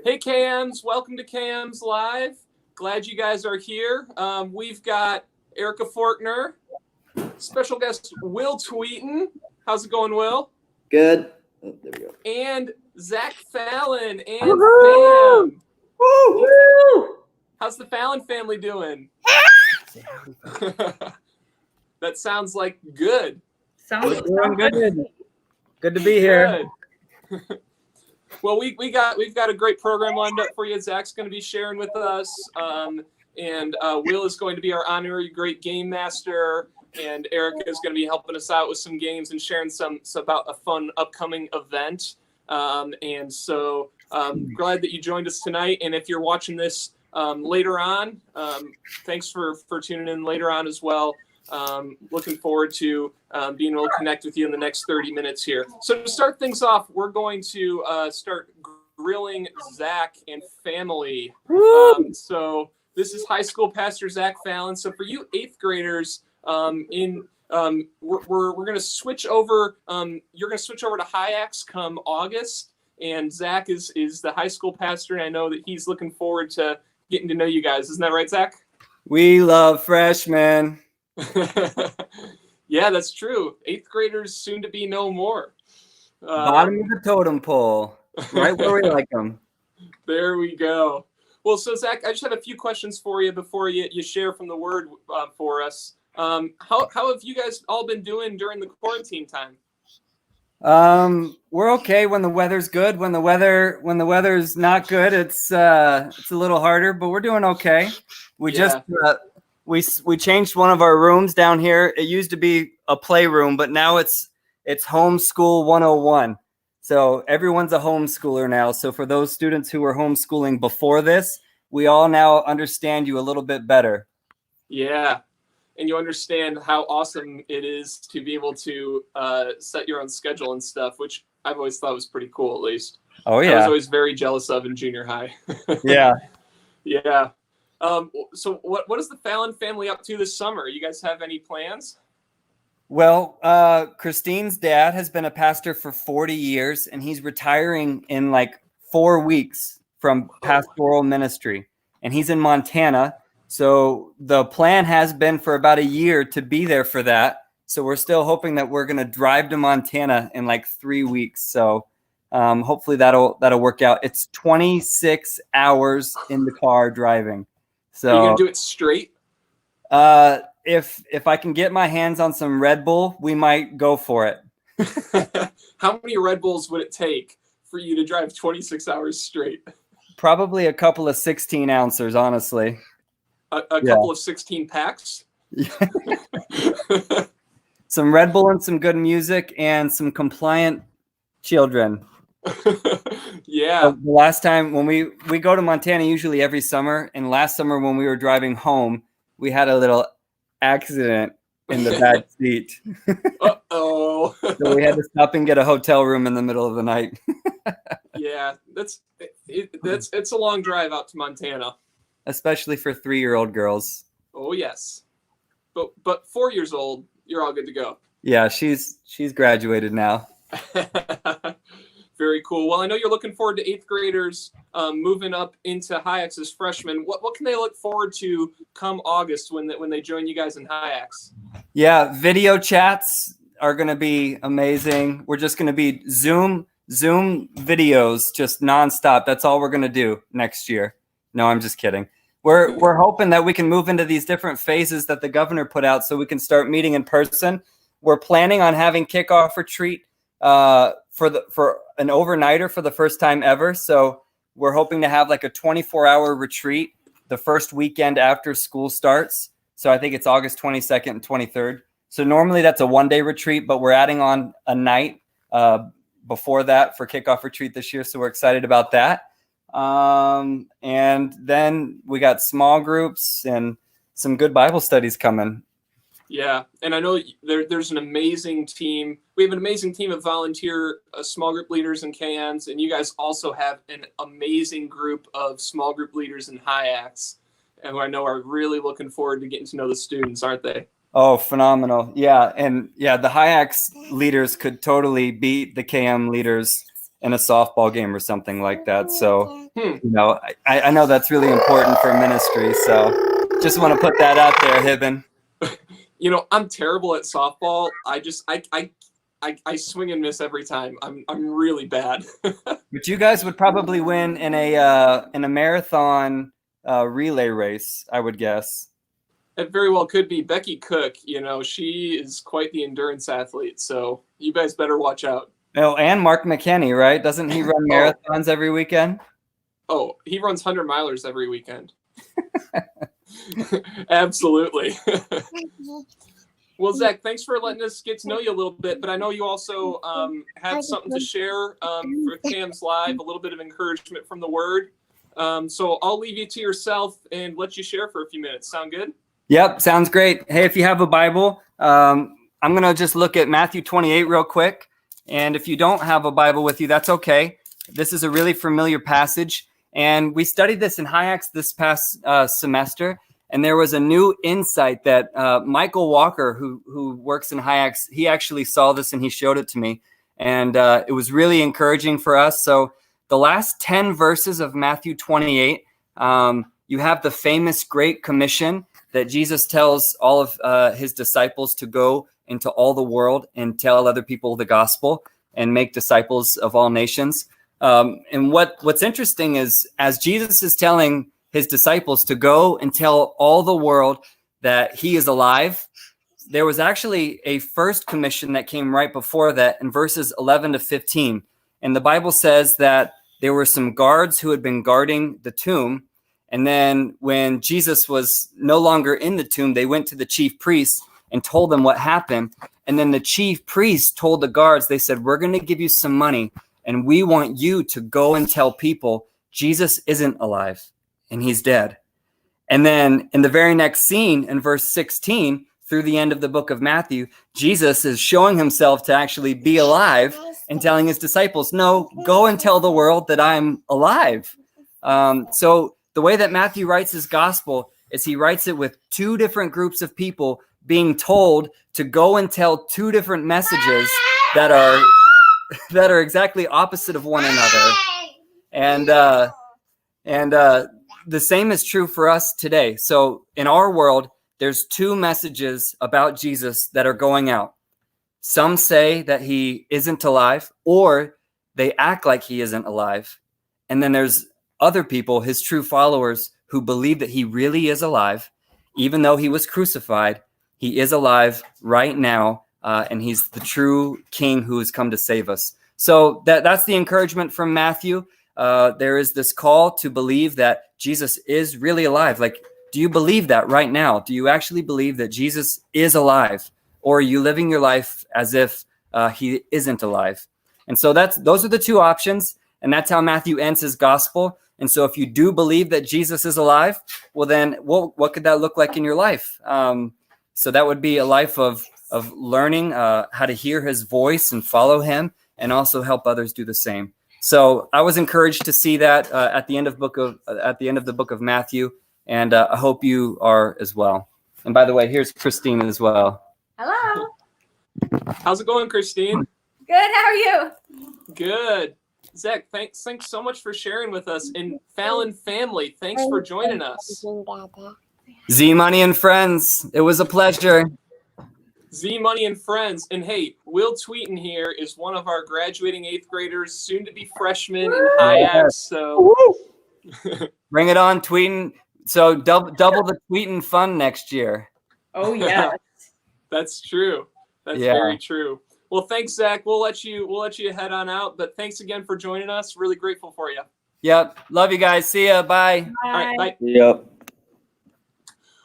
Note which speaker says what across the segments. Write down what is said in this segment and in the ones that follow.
Speaker 1: Hey, Cams, welcome to Cams Live. Glad you guys are here. We've got Erica Forkner, special guest Will Tweeton. How's it going, Will?
Speaker 2: Good. Oh, there we go.
Speaker 1: And Zach Fallon and Fam.
Speaker 2: Woo!
Speaker 1: How's the Fallon family doing? That sounds like good.
Speaker 3: Sounds good. Good to be here.
Speaker 1: Well, we've got a great program lined up for you. Zach's going to be sharing with us, and Will is going to be our honorary great game master, and Erica is going to be helping us out with some games and sharing some about a fun upcoming event. And so glad that you joined us tonight. And if you're watching this later on, thanks for tuning in later on as well. Looking forward to being able to connect with you in the next 30 minutes here. So to start things off, we're going to start grilling Zach and family. So this is high school pastor Zach Fallon. So for you 8th graders, we're going to switch over. You're going to switch over to High-Ax come August, and Zach is the high school pastor, and I know that he's looking forward to getting to know you guys. Isn't that right, Zach?
Speaker 3: We love freshmen.
Speaker 1: Yeah, that's true. 8th graders soon to be no more.
Speaker 3: Bottom of the totem pole, right where we like them.
Speaker 1: There we go. Well, so Zach, I just have a few questions for you before you share from the word for us. How have you guys all been doing during the quarantine time?
Speaker 3: We're okay when the weather's good. When the weather's not good, it's a little harder, but we're doing okay. We changed one of our rooms down here. It used to be a playroom, but now it's homeschool 101. So everyone's a homeschooler now. So for those students who were homeschooling before this, we all now understand you a little bit better.
Speaker 1: Yeah. And you understand how awesome it is to be able to set your own schedule and stuff, which I've always thought was pretty cool, at least.
Speaker 3: Oh, yeah.
Speaker 1: I was always very jealous of in junior high.
Speaker 3: Yeah.
Speaker 1: Yeah. So what is the Fallon family up to this summer? You guys have any plans?
Speaker 3: Well, Christine's dad has been a pastor for 40 years, and he's retiring in like 4 weeks from pastoral ministry, and he's in Montana. So the plan has been for about a year to be there for that. So we're still hoping that we're going to drive to Montana in like 3 weeks. So hopefully that'll work out. It's 26 hours in the car driving. So
Speaker 1: are you gonna do it straight?
Speaker 3: If I can get my hands on some Red Bull, we might go for it.
Speaker 1: How many Red Bulls would it take for you to drive 26 hours straight?
Speaker 3: Probably a couple of 16 ounces, honestly.
Speaker 1: A couple of 16 packs?
Speaker 3: Some Red Bull and some good music and some compliant children.
Speaker 1: Yeah.
Speaker 3: The last time when we go to Montana usually every summer, and last summer when we were driving home, we had a little accident in the back seat.
Speaker 1: Uh-oh.
Speaker 3: So we had to stop and get a hotel room in the middle of the night.
Speaker 1: Yeah, it's a long drive out to Montana.
Speaker 3: Especially for 3-year-old girls.
Speaker 1: Oh yes. But 4 years old, you're all good to go.
Speaker 3: Yeah, she's graduated now.
Speaker 1: Very cool. Well, I know you're looking forward to 8th graders moving up into High-Ax as freshmen. What can they look forward to come August when they join you guys in High-Ax? Yeah,
Speaker 3: video chats are going to be amazing. We're just going to be Zoom videos just nonstop. That's all we're going to do next year. No, I'm just kidding. We're hoping that we can move into these different phases that the governor put out so we can start meeting in person. We're planning on having kickoff retreat for an overnighter for the first time ever. So we're hoping to have like a 24-hour retreat the first weekend after school starts. So I think it's August 22nd and 23rd. So normally that's a 1-day retreat, but we're adding on a night before that for kickoff retreat this year. So we're excited about that. And then we got small groups and some good Bible studies coming.
Speaker 1: Yeah, and I know there's an amazing team. We have an amazing team of volunteer small group leaders in KMs, and you guys also have an amazing group of small group leaders in High-Ax, and who I know are really looking forward to getting to know the students, aren't they?
Speaker 3: Oh, phenomenal. Yeah, and yeah, the High-Ax leaders could totally beat the KM leaders in a softball game or something like that. So,
Speaker 1: Hmm.
Speaker 3: I know that's really important for ministry. So just want to put that out there, Hibben.
Speaker 1: I'm terrible at softball. I swing and miss every time. I'm really bad.
Speaker 3: But you guys would probably win in a marathon relay race, I would guess.
Speaker 1: It very well could be. Becky Cook, she is quite the endurance athlete. So you guys better watch out.
Speaker 3: Oh, and Mark McKinney, right? Doesn't he run marathons every weekend?
Speaker 1: Oh, he runs 100-milers every weekend. Absolutely. Well, Zach, thanks for letting us get to know you a little bit. But I know you also have something to share for Cam's Live, a little bit of encouragement from the Word. So I'll leave you to yourself and let you share for a few minutes. Sound good?
Speaker 3: Yep, sounds great. Hey, if you have a Bible, I'm going to just look at Matthew 28 real quick. And if you don't have a Bible with you, that's okay. This is a really familiar passage. And we studied this in HIACS this past semester. And there was a new insight that Michael Walker, who works in HIACS, he actually saw this and he showed it to me. And it was really encouraging for us. So the last 10 verses of Matthew 28, you have the famous Great Commission that Jesus tells all of his disciples to go into all the world and tell other people the gospel and make disciples of all nations. And what's interesting is as Jesus is telling his disciples to go and tell all the world that he is alive, there was actually a first commission that came right before that in verses 11 to 15. And the Bible says that there were some guards who had been guarding the tomb. And then when Jesus was no longer in the tomb, they went to the chief priests and told them what happened. And then the chief priests told the guards, they said, we're going to give you some money and we want you to go and tell people Jesus isn't alive and he's dead. And then in the very next scene in verse 16, through the end of the book of Matthew, Jesus is showing himself to actually be alive and telling his disciples, no, go and tell the world that I'm alive. So the way that Matthew writes his gospel is he writes it with two different groups of people being told to go and tell two different messages that are exactly opposite of one another. And the same is true for us today. So in our world, there's two messages about Jesus that are going out. Some say that he isn't alive, or they act like he isn't alive. And then there's other people, his true followers, who believe that he really is alive. Even though he was crucified, he is alive right now, and he's the true king who has come to save us. So that's the encouragement from Matthew. There is this call to believe that Jesus is really alive. Like, do you believe that right now? Do you actually believe that Jesus is alive? Or are you living your life as if he isn't alive? And so those are the two options. And that's how Matthew ends his gospel. And so if you do believe that Jesus is alive, well, then what could that look like in your life? So that would be a life of learning how to hear his voice and follow him, and also help others do the same. So I was encouraged to see that at the end of the book of Matthew, and I hope you are as well. And by the way, here's Christine as well.
Speaker 4: Hello.
Speaker 1: How's it going, Christine?
Speaker 4: Good. How are you?
Speaker 1: Good. Zach, thanks so much for sharing with us. And Fallon family, thanks for joining us.
Speaker 3: Z Money and friends, it was a pleasure.
Speaker 1: Z Money and friends. And hey, Will Tweeten here is one of our graduating 8th graders, soon to be freshmen in HIACS. So
Speaker 3: bring it on, Tweeten. So double the Tweeten fun next year.
Speaker 4: Oh yeah.
Speaker 1: That's true. That's very true. Well, thanks, Zach. We'll let you head on out. But thanks again for joining us. Really grateful for you.
Speaker 3: Yep. Love you guys. See ya. Bye.
Speaker 1: All right. Bye.
Speaker 2: Yep.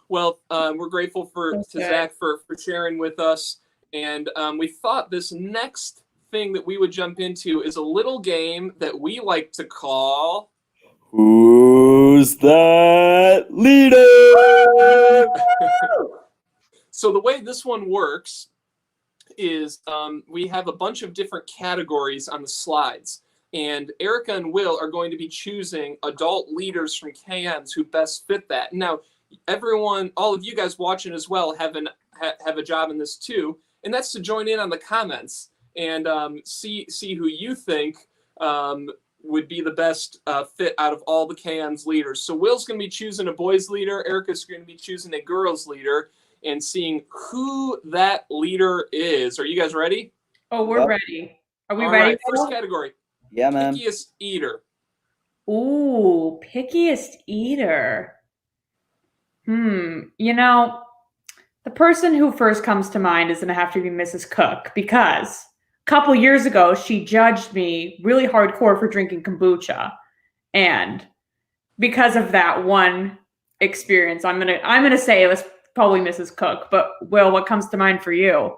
Speaker 1: Well, we're grateful to Zach for sharing with us. And we thought this next thing that we would jump into is a little game that we like to call
Speaker 2: Who's that leader?
Speaker 1: So the way this one works is we have a bunch of different categories on the slides. And Erica and Will are going to be choosing adult leaders from KMs who best fit that. Now, everyone, all of you guys watching as well have a job in this too. And that's to join in on the comments and see who you think would be the best fit out of all the K-On's leaders. So Will's going to be choosing a boys leader. Erica's going to be choosing a girls leader and seeing who that leader is. Are you guys ready?
Speaker 4: Oh, we're
Speaker 2: Yep.
Speaker 4: ready. Are we
Speaker 1: All
Speaker 4: ready?
Speaker 1: right, first
Speaker 4: Will?
Speaker 1: category.
Speaker 2: Yeah, man.
Speaker 1: Pickiest eater.
Speaker 4: Ooh, pickiest eater. You know, the person who first comes to mind is going to have to be Mrs. Cook because a couple years ago she judged me really hardcore for drinking kombucha, and because of that one experience, I'm gonna say it was probably Mrs. Cook. But Will, what comes to mind for you?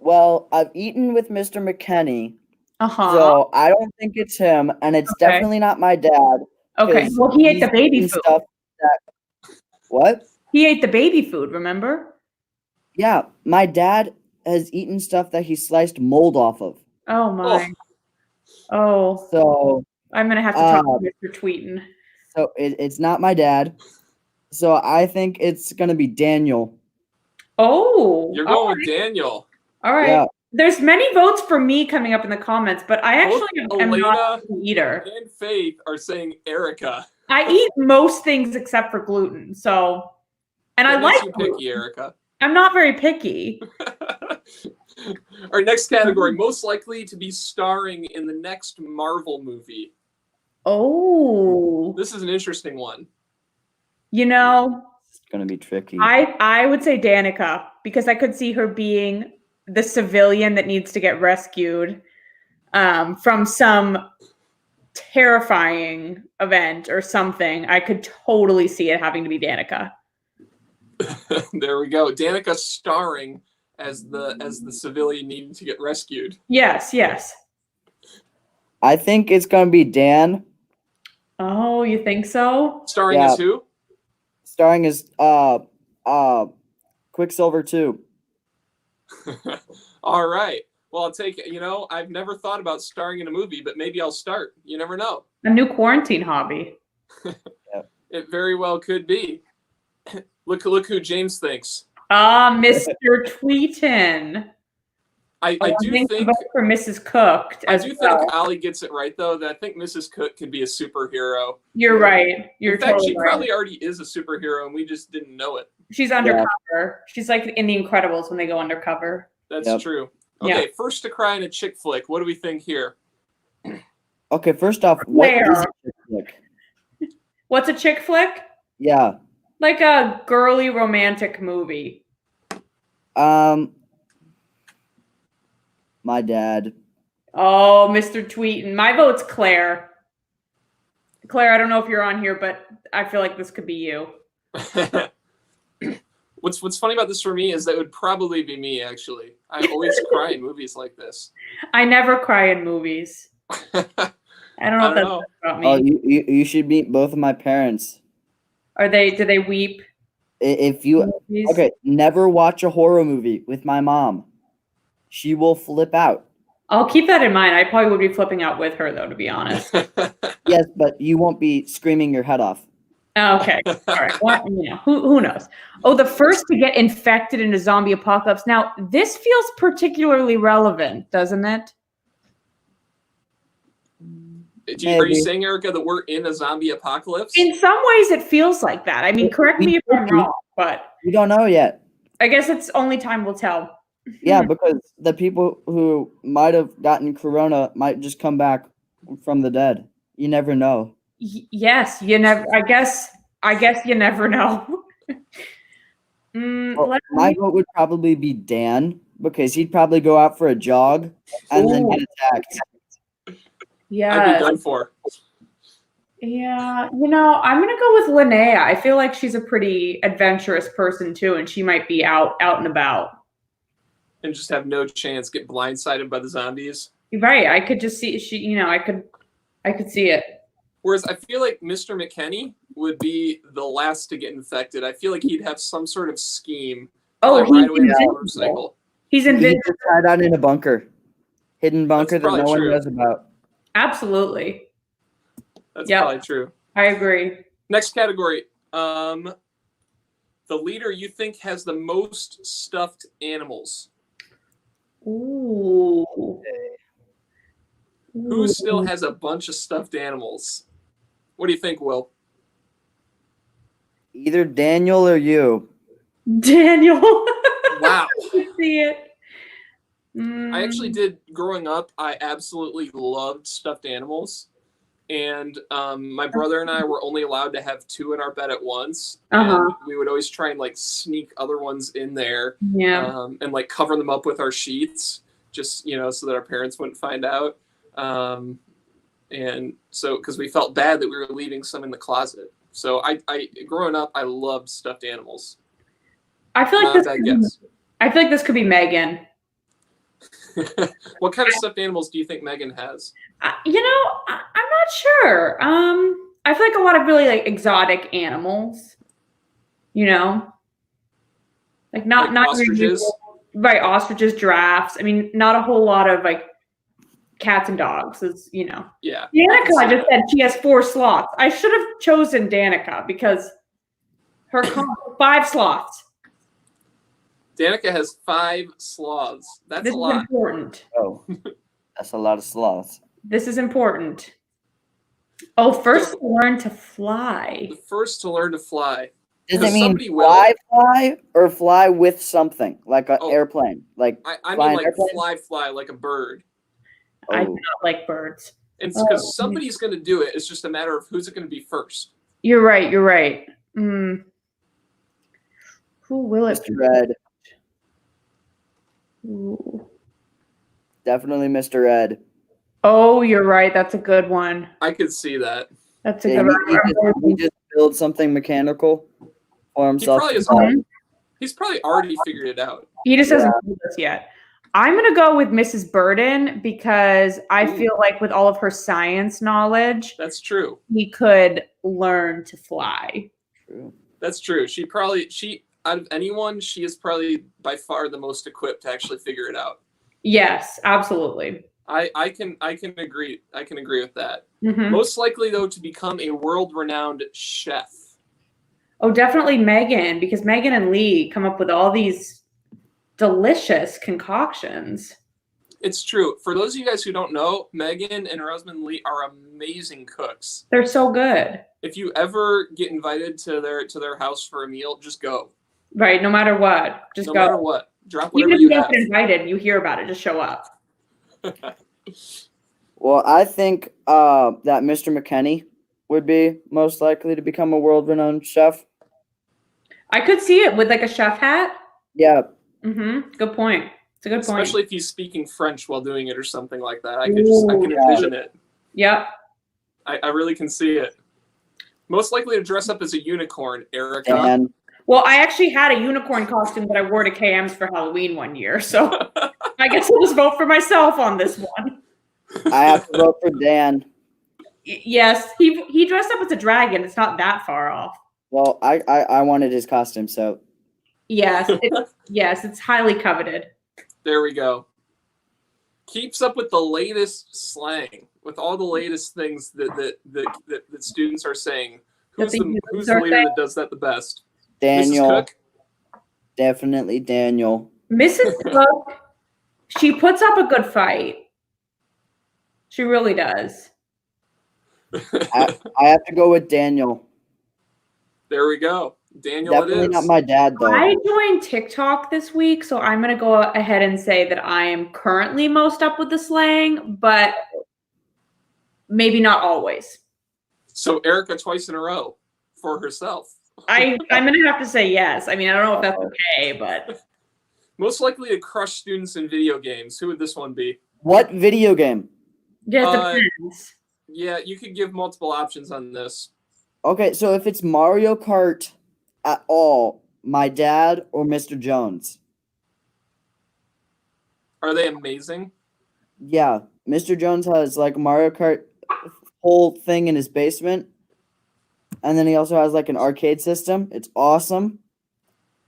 Speaker 2: Well, I've eaten with Mr. McKenney,
Speaker 4: Uh-huh.
Speaker 2: so I don't think it's him, and it's
Speaker 4: Okay.
Speaker 2: definitely not my dad.
Speaker 4: Okay.
Speaker 2: 'cause
Speaker 4: Well, he ate
Speaker 2: he's
Speaker 4: the baby
Speaker 2: eating
Speaker 4: food.
Speaker 2: stuff that. What?
Speaker 4: He ate the baby food, remember?
Speaker 2: Yeah, my dad has eaten stuff that he sliced mold off of.
Speaker 4: Oh my. Oh,
Speaker 2: So,
Speaker 4: I'm gonna have to talk to Mr. Tweeten.
Speaker 2: so it's not my dad. So I think it's gonna be Daniel.
Speaker 4: Oh,
Speaker 1: You're
Speaker 4: all
Speaker 1: going with Daniel.
Speaker 4: right.
Speaker 2: Yeah.
Speaker 4: There's many votes for me coming up in the comments, but I
Speaker 1: Both
Speaker 4: actually am not an eater.
Speaker 1: and Faith are saying Erica.
Speaker 4: I eat most things except for gluten. So, and
Speaker 1: That
Speaker 4: I
Speaker 1: makes
Speaker 4: like
Speaker 1: you
Speaker 4: gluten.
Speaker 1: picky, Erica.
Speaker 4: I'm not very picky.
Speaker 1: Our next category, most likely to be starring in the next Marvel movie.
Speaker 4: Oh,
Speaker 1: This is an interesting one.
Speaker 4: you know,
Speaker 2: It's gonna be tricky.
Speaker 4: I would say Danica because I could see her being the civilian that needs to get rescued from some terrifying event or something. I could totally see it having to be Danica.
Speaker 1: There we go. Danica starring as the civilian needing to get rescued.
Speaker 4: Yes, yes.
Speaker 2: I think it's gonna be Dan,
Speaker 4: Oh, you think so?
Speaker 1: Starring
Speaker 2: Yeah.
Speaker 1: as who?
Speaker 2: starring as Quicksilver 2.
Speaker 1: All right. Well, I'll take it. I've never thought about starring in a movie, but maybe I'll start. You never know.
Speaker 4: A new quarantine hobby.
Speaker 1: It very well could be. Look who James thinks.
Speaker 4: Ah, Mr. Tweeten.
Speaker 1: I do
Speaker 4: think
Speaker 1: think
Speaker 4: vote for Mrs. Cook.
Speaker 1: I
Speaker 4: as
Speaker 1: do
Speaker 4: well.
Speaker 1: think Allie gets it right though. That I think Mrs. Cook could be a superhero.
Speaker 4: You're right. You're
Speaker 1: In fact,
Speaker 4: totally
Speaker 1: she
Speaker 4: right.
Speaker 1: probably already is a superhero, and we just didn't know it.
Speaker 4: She's undercover. She's like in The Incredibles when they go undercover.
Speaker 1: That's
Speaker 2: Yep.
Speaker 1: true.
Speaker 4: Yeah.
Speaker 1: Okay, first to cry in a chick flick. What do we think here?
Speaker 2: Okay, first off, what
Speaker 4: Where?
Speaker 2: is a chick flick?
Speaker 4: What's a chick flick?
Speaker 2: Yeah.
Speaker 4: Like a girly romantic movie.
Speaker 2: My dad.
Speaker 4: Oh, Mr. Tweeten. My vote's Claire. Claire, I don't know if you're on here, but I feel like this could be you.
Speaker 1: What's funny about this for me is that it would probably be me, actually. I always cry in movies like this.
Speaker 4: I never cry in movies. I don't know if that's about me.
Speaker 2: Oh, you should meet both of my parents.
Speaker 4: Do they weep?
Speaker 2: If you
Speaker 4: Movies?
Speaker 2: okay, never watch a horror movie with my mom. She will flip out.
Speaker 4: I'll keep that in mind. I probably would be flipping out with her, though, to be honest.
Speaker 2: Yes, but you won't be screaming your head off.
Speaker 4: Okay. All right. Well, who knows? Oh, the first to get infected in a zombie apocalypse. Now, this feels particularly relevant, doesn't it?
Speaker 1: Are
Speaker 2: Maybe.
Speaker 1: you saying, Erica, that we're in a zombie apocalypse?
Speaker 4: In some ways, it feels like that. I mean, correct me if I'm wrong, but
Speaker 2: You don't know yet.
Speaker 4: I guess it's only time will tell.
Speaker 2: Yeah, because the people who might have gotten corona might just come back from the dead. You never know.
Speaker 4: Yes, you never. I guess you never know.
Speaker 2: Well, my vote would probably be Dan because he'd probably go out for a jog and then get attacked.
Speaker 1: I'd
Speaker 4: Yeah,
Speaker 1: be done for.
Speaker 4: yeah. I'm gonna go with Linnea. I feel like she's a pretty adventurous person too, and she might be out and about.
Speaker 1: And just have no chance, get blindsided by the zombies.
Speaker 4: Right. I could just see I could see it.
Speaker 1: Whereas I feel like Mr. McKenney would be the last to get infected. I feel like he'd have some sort of scheme.
Speaker 4: Oh,
Speaker 1: like
Speaker 4: he's
Speaker 1: right away on his
Speaker 4: invincible.
Speaker 1: motorcycle.
Speaker 4: He's
Speaker 2: He's
Speaker 4: invincible.
Speaker 2: just hide out in a bunker. Hidden bunker that
Speaker 1: probably
Speaker 2: no one
Speaker 1: true.
Speaker 2: knows about.
Speaker 4: Absolutely.
Speaker 1: That's
Speaker 4: Yep.
Speaker 1: probably true.
Speaker 4: I agree.
Speaker 1: Next category. The leader you think has the most stuffed animals.
Speaker 4: Ooh.
Speaker 1: Who still has a bunch of stuffed animals? What do you think, Will?
Speaker 2: Either Daniel or you.
Speaker 4: Daniel.
Speaker 1: Wow.
Speaker 4: I see it.
Speaker 1: I actually did growing up. I absolutely loved stuffed animals. And my brother and I were only allowed to have 2 in our bed at once. And we would always try and like sneak other ones in there and like cover them up with our sheets, just, so that our parents wouldn't find out. And so, because we felt bad that we were leaving some in the closet. So I growing up, I loved stuffed animals.
Speaker 4: I feel like this could be Megan.
Speaker 1: What kind of stuffed animals do you think Megan has?
Speaker 4: I'm not sure. I feel like a lot of really like exotic animals. Like not
Speaker 1: ostriches,
Speaker 4: right? Ostriches, giraffes. I mean, not a whole lot of like cats and dogs.
Speaker 1: Yeah.
Speaker 4: Danica just said she has 4 sloths. I should have chosen Danica because her 5 sloths.
Speaker 1: Danica has 5 sloths. That's a lot.
Speaker 4: This is important.
Speaker 2: Oh, that's a lot of sloths.
Speaker 4: This is important. Oh, first to learn to fly.
Speaker 1: The first to learn to fly.
Speaker 2: Does it mean fly or fly with something like an airplane? Like
Speaker 1: I mean like fly like a bird.
Speaker 4: I do not like birds.
Speaker 1: And because somebody's going to do it. It's just a matter of who's it going to be first.
Speaker 4: You're right. Who will it
Speaker 2: be? Mr. Ed.
Speaker 4: Ooh.
Speaker 2: Definitely Mr. Ed.
Speaker 4: Oh, you're right. That's a good one.
Speaker 1: I could see that.
Speaker 4: That's a good one.
Speaker 2: He just build something mechanical for himself.
Speaker 1: He's probably already figured it out.
Speaker 4: He just hasn't told us yet. I'm going to go with Mrs. Burden because I feel like with all of her science knowledge,
Speaker 1: that's true.
Speaker 4: He could learn to fly.
Speaker 2: True.
Speaker 1: That's true. She out of anyone, she is probably by far the most equipped to actually figure it out.
Speaker 4: Yes, absolutely.
Speaker 1: I can agree. I can agree with that.
Speaker 4: Mm-hmm.
Speaker 1: Most likely though to become a world-renowned chef.
Speaker 4: Oh, definitely Megan, because Megan and Lee come up with all these delicious concoctions.
Speaker 1: It's true. For those of you guys who don't know, Megan and her husband Lee are amazing cooks.
Speaker 4: They're so good.
Speaker 1: If you ever get invited to their house for a meal, just go.
Speaker 4: Right, no matter what. Just go.
Speaker 1: No matter what. Drop whatever
Speaker 4: Even if
Speaker 1: you
Speaker 4: don't
Speaker 1: have.
Speaker 4: get invited, you hear about it, just show up.
Speaker 2: Well, I think that Mr. McKinney would be most likely to become a world-renowned chef.
Speaker 4: I could see it with like a chef hat.
Speaker 2: Yeah.
Speaker 4: Mm-hmm. Good point. It's a good point.
Speaker 1: Especially if he's speaking French while doing it or something like that. I can envision it.
Speaker 4: Yep.
Speaker 1: I really can see it. Most likely to dress up as a unicorn, Erica.
Speaker 2: And
Speaker 4: well, I actually had a unicorn costume that I wore to KM's for Halloween one year, so I guess I'll just vote for myself on this one.
Speaker 2: I have to vote for Dan.
Speaker 4: Yes, he dressed up as a dragon. It's not that far off.
Speaker 2: Well, I wanted his costume, so
Speaker 4: yes, it's highly coveted.
Speaker 1: There we go. Keeps up with the latest slang, with all the latest things that students are saying. Who's the leader that does that the best?
Speaker 2: Daniel.
Speaker 1: Mrs. Cook?
Speaker 2: Definitely Daniel.
Speaker 4: Mrs. Cook, she puts up a good fight. She really does.
Speaker 2: I have to go with Daniel.
Speaker 1: There we go. Daniel
Speaker 2: Definitely
Speaker 1: it is.
Speaker 2: Not my dad, though.
Speaker 4: I joined TikTok this week, so I'm going to go ahead and say that I am currently most up with the slang, but maybe not always.
Speaker 1: So Erica twice in a row for herself.
Speaker 4: I'm going to have to say yes. I mean, I don't know if that's okay, but...
Speaker 1: Most likely to crush students in video games. Who would this one be?
Speaker 2: What video game?
Speaker 4: Yeah, it depends.
Speaker 1: Yeah, you could give multiple options on this.
Speaker 2: Okay, so if it's Mario Kart at all, my dad or Mr. Jones?
Speaker 1: Are they amazing?
Speaker 2: Yeah, Mr. Jones has like Mario Kart whole thing in his basement. And then he also has like an arcade system. It's awesome.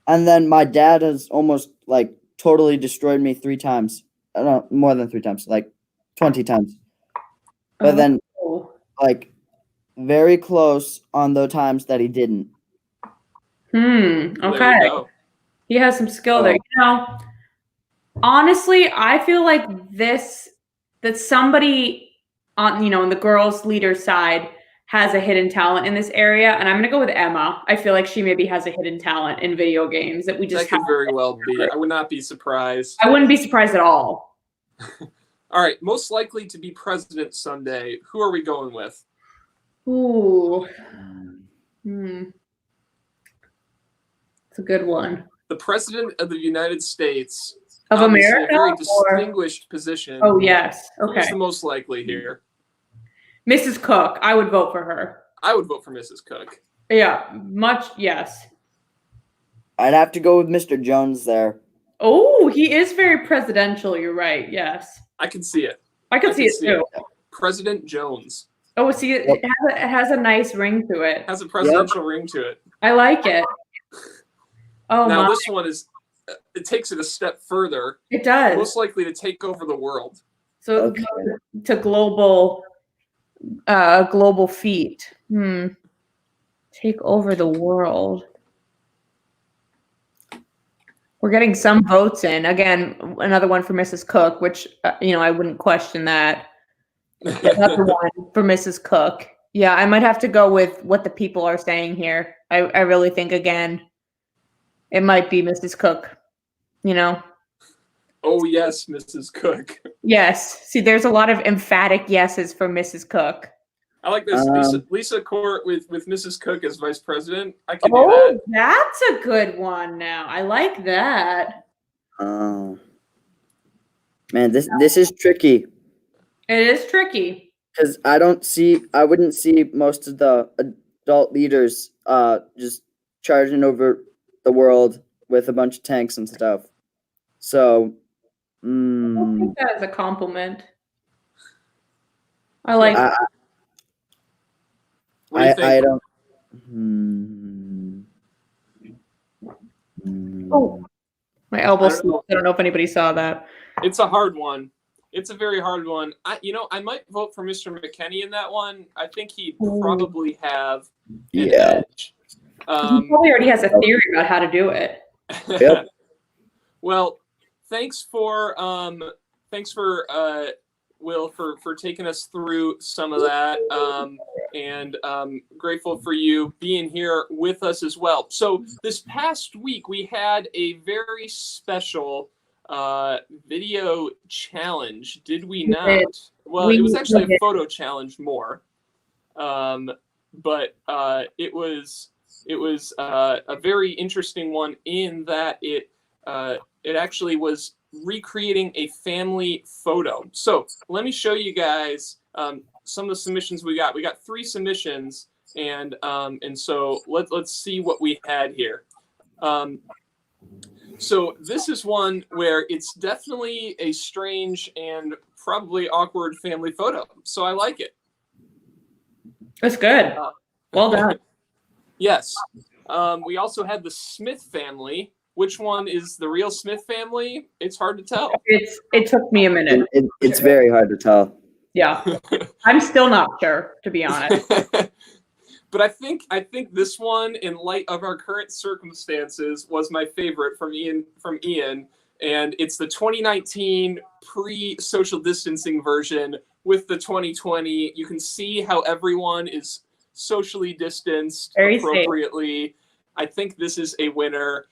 Speaker 2: And then my dad has almost like totally destroyed me 3 times. I don't know, more than 3 times, like 20 times. But then like very close on the times that he didn't.
Speaker 4: Okay. He has some skill there. You know, honestly, I feel like that somebody on, in the girls leader side has a hidden talent in this area, and I'm gonna go with Emma. I feel like she maybe has a hidden talent in video games that we just
Speaker 1: That could very well be. I would not be surprised.
Speaker 4: I wouldn't be surprised at all.
Speaker 1: All right, most likely to be president someday. Who are we going with?
Speaker 4: Ooh. It's a good one.
Speaker 1: The president of the United States.
Speaker 4: Of
Speaker 1: Obviously
Speaker 4: America?
Speaker 1: a very
Speaker 4: Or...
Speaker 1: distinguished position.
Speaker 4: Oh, yes. Okay.
Speaker 1: Who's the most likely here?
Speaker 4: Mrs. Cook. I would vote for her.
Speaker 1: I would vote for Mrs. Cook.
Speaker 4: Yeah, yes.
Speaker 2: I'd have to go with Mr. Jones there.
Speaker 4: Oh, he is very presidential. You're right. Yes.
Speaker 1: I can see it.
Speaker 4: I can see it too.
Speaker 1: President Jones.
Speaker 4: Oh, see, it has a nice ring to it.
Speaker 1: Has a presidential ring to it.
Speaker 4: I like it. Oh,
Speaker 1: now this one it takes it a step further.
Speaker 4: It does.
Speaker 1: Most likely to take over the world.
Speaker 4: So to global feat. Take over the world. We're getting some votes in. Again, another one for Mrs. Cook, which, I wouldn't question that. Another one for Mrs. Cook. Yeah, I might have to go with what the people are saying here. I really think, again, it might be Mrs. Cook,
Speaker 1: Oh, yes, Mrs. Cook.
Speaker 4: Yes. See, there's a lot of emphatic yeses for Mrs. Cook.
Speaker 1: I like this. Lisa Court with Mrs. Cook as vice president. I can do that.
Speaker 4: That's a good one now. I like that.
Speaker 2: Oh. Man, this is tricky.
Speaker 4: It is tricky.
Speaker 2: Because I wouldn't see most of the adult leaders just charging over the world with a bunch of tanks and stuff. So,
Speaker 4: I don't think that is a compliment. I like
Speaker 2: I don't.
Speaker 4: Oh, my elbow slipped. I don't know if anybody saw that.
Speaker 1: It's a hard one. It's a very hard one. I might vote for Mr. McKinney in that one. I think he'd probably have an edge.
Speaker 4: He probably already has a theory about how to do it.
Speaker 2: Yep.
Speaker 1: Well, thanks for Will for taking us through some of that, and grateful for you being here with us as well. So this past week we had a very special video challenge, did we not? Well, it was actually a photo challenge more, but it was a very interesting one in that it actually was recreating a family photo. So let me show you guys some of the submissions we got. We got 3 submissions, and so let's see what we had here. So this is one where it's definitely a strange and probably awkward family photo. So I like it.
Speaker 4: That's good. Well done.
Speaker 1: Yes. We also had the Smith family. Which one is the real Smith family? It's hard to tell.
Speaker 4: It took me a minute.
Speaker 2: It's very hard to tell.
Speaker 4: Yeah. I'm still not sure, to be honest.
Speaker 1: But I think this one, in light of our current circumstances, was my favorite from Ian. And it's the 2019 pre-social distancing version with the 2020. You can see how everyone is socially distanced appropriately. Safe. I think this is a winner.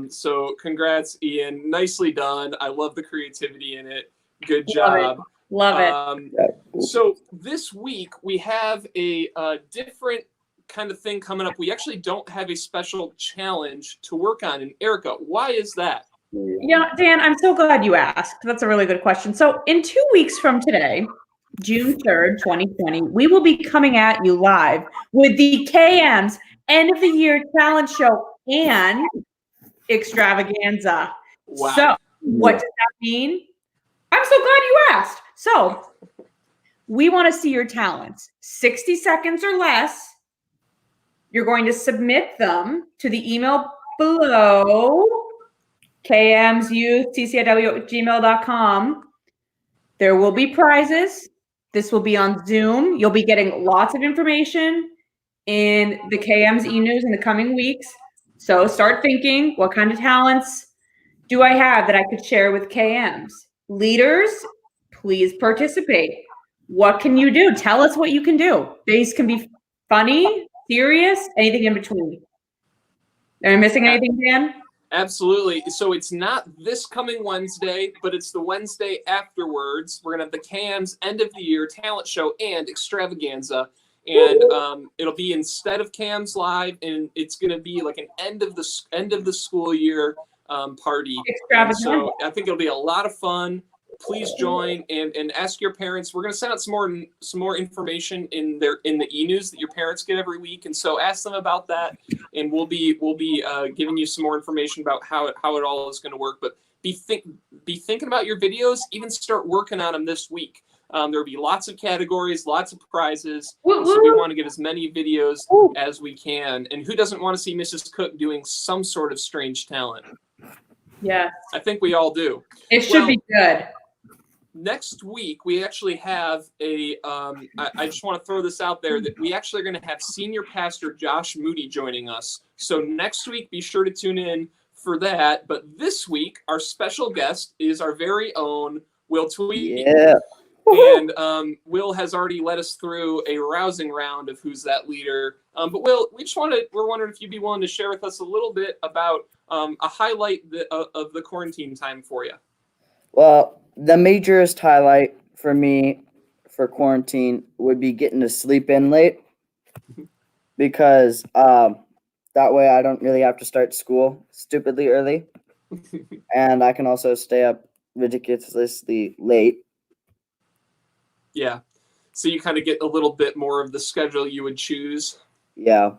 Speaker 1: So congrats, Ian. Nicely done. I love the creativity in it. Good job.
Speaker 4: Love it.
Speaker 1: So this week we have a different kind of thing coming up. We actually don't have a special challenge to work on. And Erica, why is that?
Speaker 4: Yeah, Dan, I'm so glad you asked. That's a really good question. So in 2 weeks from today, June 3rd, 2020, we will be coming at you live with the KM's end of the year challenge show and extravaganza.
Speaker 1: Wow.
Speaker 4: So what does that mean? I'm so glad you asked. So we want to see your talents. 60 seconds or less. You're going to submit them to the email below, kmsyouth@gmail.com. There will be prizes. This will be on Zoom. You'll be getting lots of information in the KM's e-news in the coming weeks. So start thinking, what kind of talents do I have that I could share with KMs? Leaders, please participate. What can you do? Tell us what you can do. These can be funny, serious, anything in between. Am I missing anything, Dan?
Speaker 1: Absolutely. So it's not this coming Wednesday, but it's the Wednesday afterwards. We're gonna have the Cams end of the year talent show and extravaganza, and it'll be instead of Cams live, and it's gonna be like an end of the school year party. And so I think it'll be a lot of fun. Please join and ask your parents. We're going to send out some more information in the e-news that your parents get every week, and so ask them about that, and we'll be giving you some more information about how it all is going to work. But be thinking about your videos. Even start working on them this week. There'll be lots of categories, lots of prizes. So we want to get as many videos as we can. And who doesn't want to see Mrs. Cook doing some sort of strange talent?
Speaker 4: Yeah,
Speaker 1: I think we all do.
Speaker 4: It should be good.
Speaker 1: Next week, we actually have a, I just want to throw this out there, that we actually are going to have senior pastor Josh Moody joining us. So next week, be sure to tune in for that. But this week, our special guest is our very own Will Tweedy.
Speaker 2: Yeah.
Speaker 1: And Will has already led us through a rousing round of Who's That Leader. But Will, we're wondering if you'd be willing to share with us a little bit about a highlight of the quarantine time for you.
Speaker 2: Well, the majorest highlight for me for quarantine would be getting to sleep in late, because that way I don't really have to start school stupidly early, and I can also stay up ridiculously late.
Speaker 1: Yeah. So you kind of get a little bit more of the schedule you would choose.
Speaker 2: Yeah.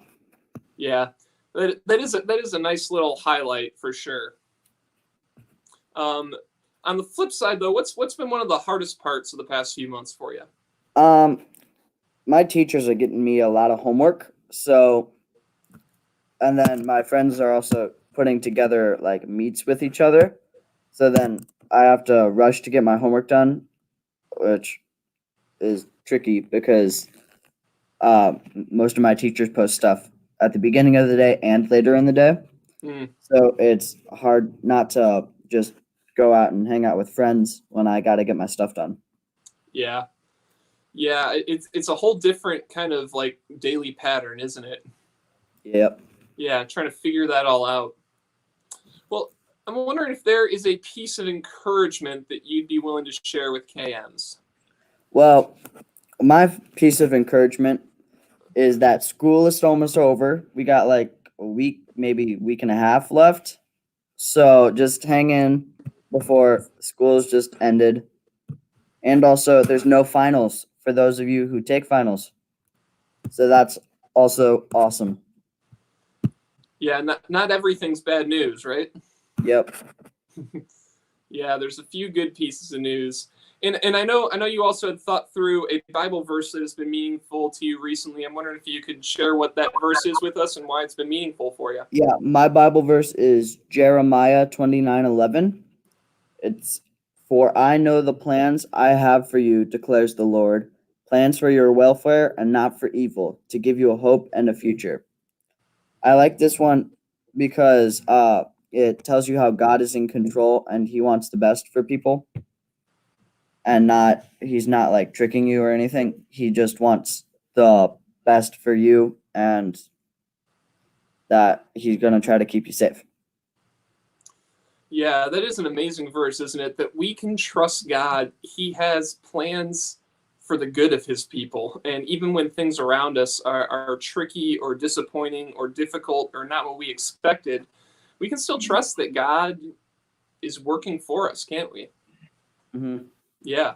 Speaker 1: Yeah. That is a nice little highlight for sure. On the flip side, though, what's been one of the hardest parts of the past few months for you?
Speaker 2: My teachers are getting me a lot of homework, so, and then my friends are also putting together like meets with each other, so then I have to rush to get my homework done, which is tricky because most of my teachers post stuff at the beginning of the day and later in the day, so it's hard not to just go out and hang out with friends when I got to get my stuff done.
Speaker 1: Yeah. It's a whole different kind of like daily pattern, isn't it?
Speaker 2: Yep.
Speaker 1: Yeah, trying to figure that all out. Well, I'm wondering if there is a piece of encouragement that you'd be willing to share with KMs.
Speaker 2: Well, my piece of encouragement is that school is almost over. We got like a week, maybe week and a half left. So just hang in before school's just ended. And also, there's no finals for those of you who take finals. So that's also awesome.
Speaker 1: Yeah, not everything's bad news, right?
Speaker 2: Yep.
Speaker 1: Yeah, there's a few good pieces of news. And I know you also had thought through a Bible verse that has been meaningful to you recently. I'm wondering if you could share what that verse is with us and why it's been meaningful for you.
Speaker 2: Yeah, my Bible verse is Jeremiah 29:11. It's, "For I know the plans I have for you, declares the Lord, plans for your welfare and not for evil, to give you a hope and a future." I like this one because it tells you how God is in control and he wants the best for people. And he's not like tricking you or anything. He just wants the best for you, and that he's going to try to keep you safe.
Speaker 1: Yeah, that is an amazing verse, isn't it? That we can trust God. He has plans for the good of his people. And even when things around us are tricky or disappointing or difficult or not what we expected, we can still trust that God is working for us, can't we?
Speaker 2: Mm-hmm.
Speaker 1: Yeah.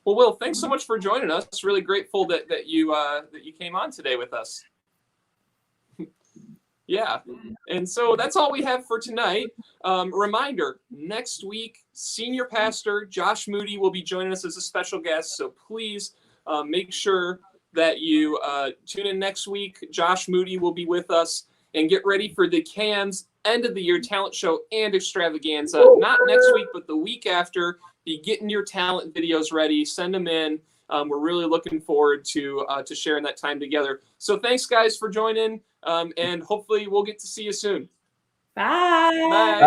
Speaker 1: Well, Will, thanks so much for joining us. Really grateful that you came on today with us. Yeah. And so that's all we have for tonight. Reminder, next week, Senior Pastor Josh Moody will be joining us as a special guest. So please make sure that you tune in next week. Josh Moody will be with us, and get ready for the CAMS end of the year talent show and extravaganza. Not next week, but the week after. Be getting your talent videos ready. Send them in. We're really looking forward to sharing that time together. So thanks, guys, for joining, and hopefully we'll get to see you soon.
Speaker 4: Bye.
Speaker 1: Bye.